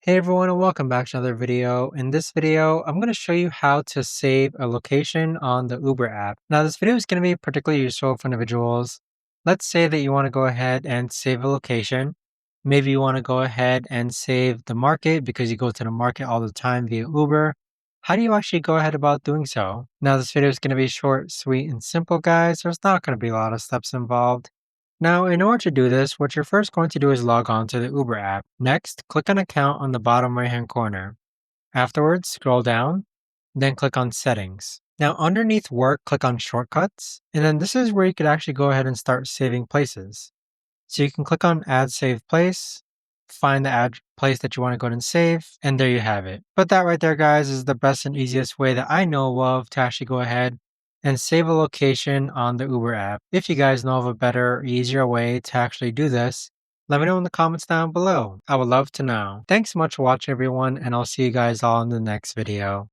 Hey everyone, and welcome back to another video. In this video, I'm going to show you how to save a location on the Uber app. Now, this video is going to be particularly useful for individuals. Let's say that you want to go ahead and save a location. Maybe you want to go ahead and save the market because you go to the market all the time via Uber. How do you actually go ahead about doing so? Now, this video is going to be short, sweet, and simple, guys. There's not going to be a lot of steps involved. Now, in order to do this, what you're first going to do is log on to the Uber app. Next, click on Account on the bottom right hand corner. Afterwards, scroll down, then click on Settings. Now, underneath Work, click on Shortcuts, and then this is where you could actually go ahead and start saving places. So you can click on Add Save Place, find the add place that you want to go ahead and save, and there you have it. But that right there, guys, is the best and easiest way that I know of to actually go ahead and save a location on the Uber app. If you guys know of a better, easier way to actually do this, let me know in the comments down below. I would love to know. Thanks so much for watching, everyone, and I'll see you guys all in the next video.